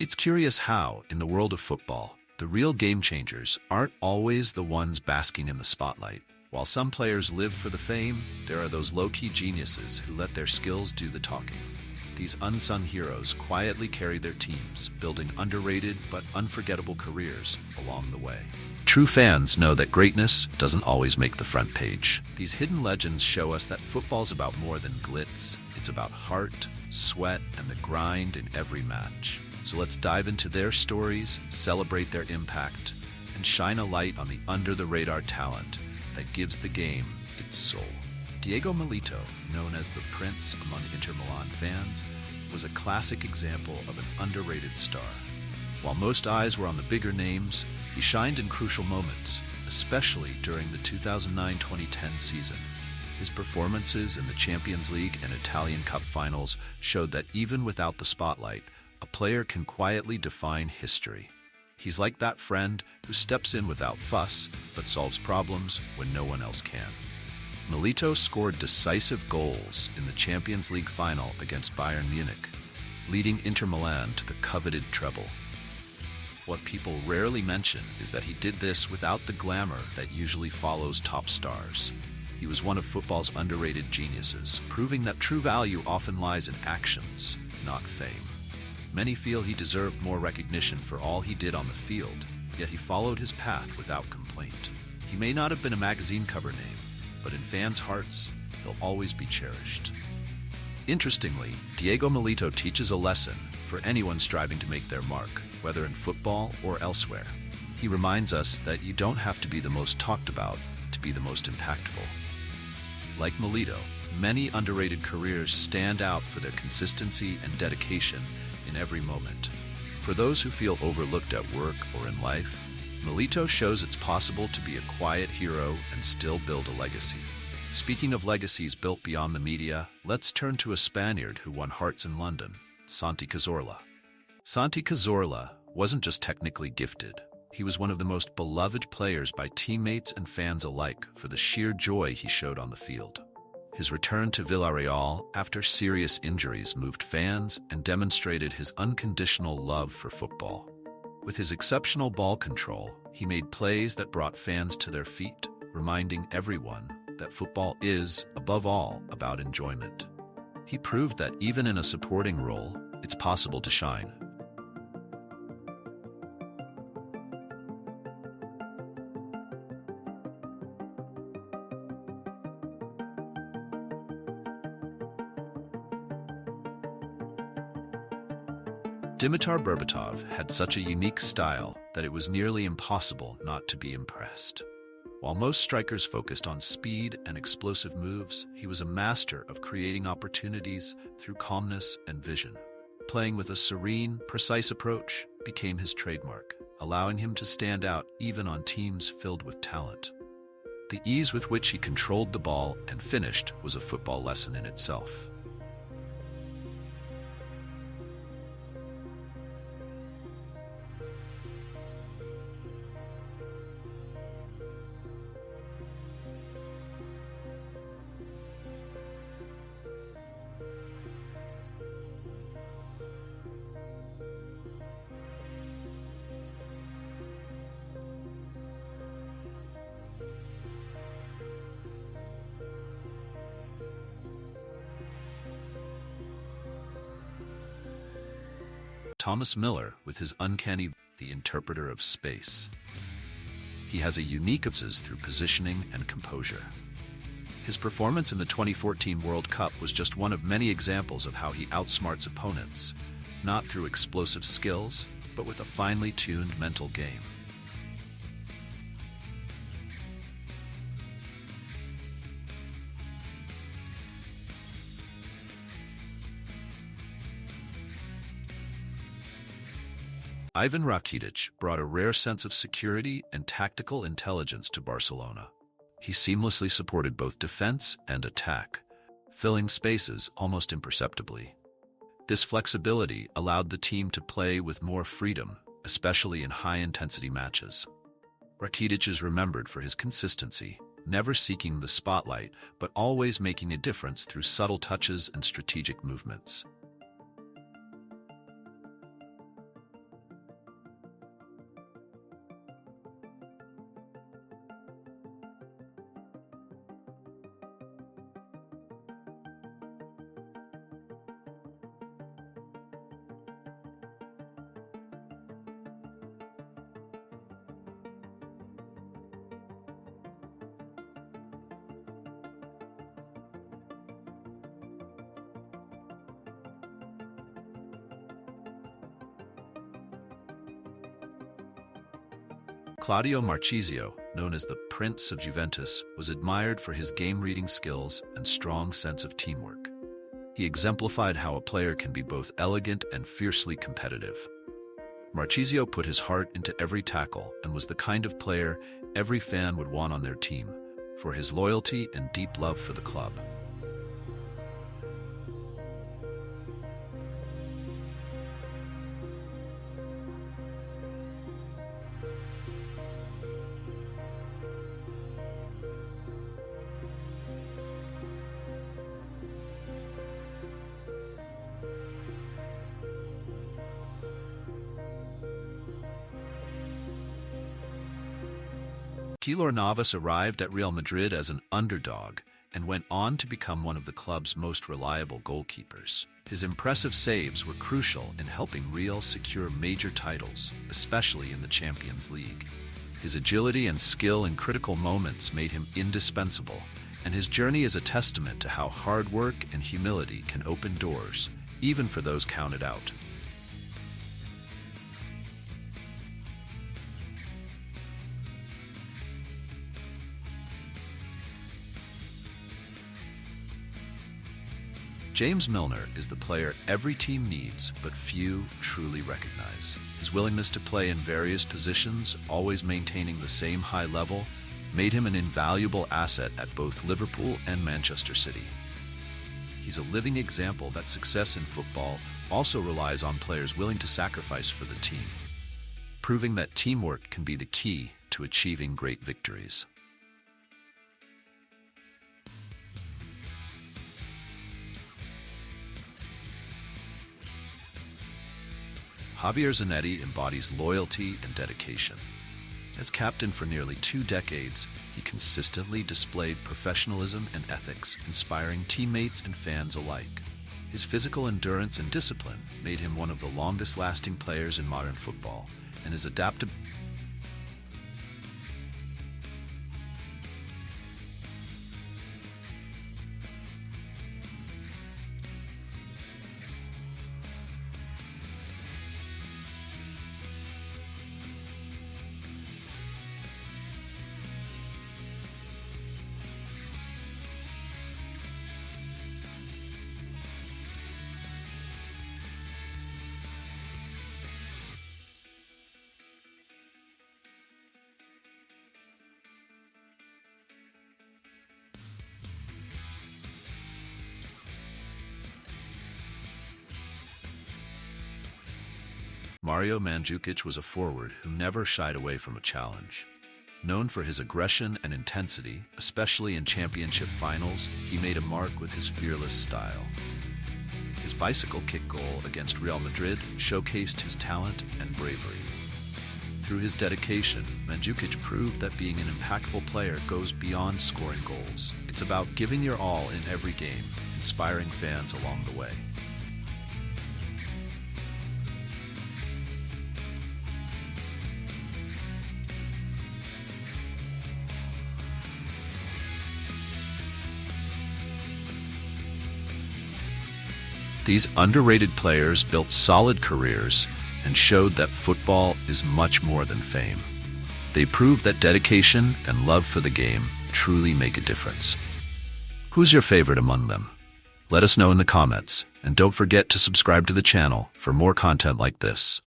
It's curious how, in the world of football, the real game changers aren't always the ones basking in the spotlight. While some players live for the fame, there are those low-key geniuses who let their skills do the talking. These unsung heroes quietly carry their teams, building underrated but unforgettable careers along the way. True fans know that greatness doesn't always make the front page. These hidden legends show us that football's about more than glitz. It's about heart, sweat, and the grind in every match. So let's dive into their stories, celebrate their impact, and shine a light on the under-the-radar talent that gives the game its soul. Diego Milito, known as the Prince among Inter Milan fans, was a classic example of an underrated star. While most eyes were on the bigger names, he shined in crucial moments, especially during the 2009-2010 season. His performances in the Champions League and Italian Cup finals showed that even without the spotlight, a player can quietly define history. He's like that friend who steps in without fuss, but solves problems when no one else can. Milito scored decisive goals in the Champions League final against Bayern Munich, leading Inter Milan to the coveted treble. What people rarely mention is that he did this without the glamour that usually follows top stars. He was one of football's underrated geniuses, proving that true value often lies in actions, not fame. Many feel he deserved more recognition for all he did on the field, yet he followed his path without complaint. He may not have been a magazine cover name, but in fans' hearts, he'll always be cherished. Interestingly, Diego Milito teaches a lesson for anyone striving to make their mark, whether in football or elsewhere. He reminds us that you don't have to be the most talked about to be the most impactful. Like Milito, many underrated careers stand out for their consistency and dedication in every moment. For those who feel overlooked at work or in life, Milito shows it's possible to be a quiet hero and still build a legacy. Speaking of legacies built beyond the media, let's turn to a Spaniard who won hearts in London, Santi Cazorla. Santi Cazorla wasn't just technically gifted. He was one of the most beloved players by teammates and fans alike for the sheer joy he showed on the field. His return to Villarreal after serious injuries moved fans and demonstrated his unconditional love for football. With his exceptional ball control, he made plays that brought fans to their feet, reminding everyone that football is, above all, about enjoyment. He proved that even in a supporting role, it's possible to shine. Dimitar Berbatov had such a unique style that it was nearly impossible not to be impressed. While most strikers focused on speed and explosive moves, he was a master of creating opportunities through calmness and vision. Playing with a serene, precise approach became his trademark, allowing him to stand out even on teams filled with talent. The ease with which he controlled the ball and finished was a football lesson in itself. Thomas Miller, with his uncanny, the interpreter of space. He has a unique emphasis through positioning and composure. His performance in the 2014 World Cup was just one of many examples of how he outsmarts opponents, not through explosive skills, but with a finely tuned mental game. Ivan Rakitic brought a rare sense of security and tactical intelligence to Barcelona. He seamlessly supported both defense and attack, filling spaces almost imperceptibly. This flexibility allowed the team to play with more freedom, especially in high-intensity matches. Rakitic is remembered for his consistency, never seeking the spotlight, but always making a difference through subtle touches and strategic movements. Claudio Marchisio, known as the Prince of Juventus, was admired for his game-reading skills and strong sense of teamwork. He exemplified how a player can be both elegant and fiercely competitive. Marchisio put his heart into every tackle and was the kind of player every fan would want on their team, for his loyalty and deep love for the club. Keylor Navas arrived at Real Madrid as an underdog and went on to become one of the club's most reliable goalkeepers. His impressive saves were crucial in helping Real secure major titles, especially in the Champions League. His agility and skill in critical moments made him indispensable, and his journey is a testament to how hard work and humility can open doors, even for those counted out. James Milner is the player every team needs, but few truly recognize. His willingness to play in various positions, always maintaining the same high level, made him an invaluable asset at both Liverpool and Manchester City. He's a living example that success in football also relies on players willing to sacrifice for the team, proving that teamwork can be the key to achieving great victories. Javier Zanetti embodies loyalty and dedication. As captain for nearly 2 decades, he consistently displayed professionalism and ethics, inspiring teammates and fans alike. His physical endurance and discipline made him one of the longest-lasting players in modern football, and his adaptability. Mario Mandzukic was a forward who never shied away from a challenge. Known for his aggression and intensity, especially in championship finals, he made a mark with his fearless style. His bicycle kick goal against Real Madrid showcased his talent and bravery. Through his dedication, Mandzukic proved that being an impactful player goes beyond scoring goals. It's about giving your all in every game, inspiring fans along the way. These underrated players built solid careers and showed that football is much more than fame. They proved that dedication and love for the game truly make a difference. Who's your favorite among them? Let us know in the comments, and don't forget to subscribe to the channel for more content like this.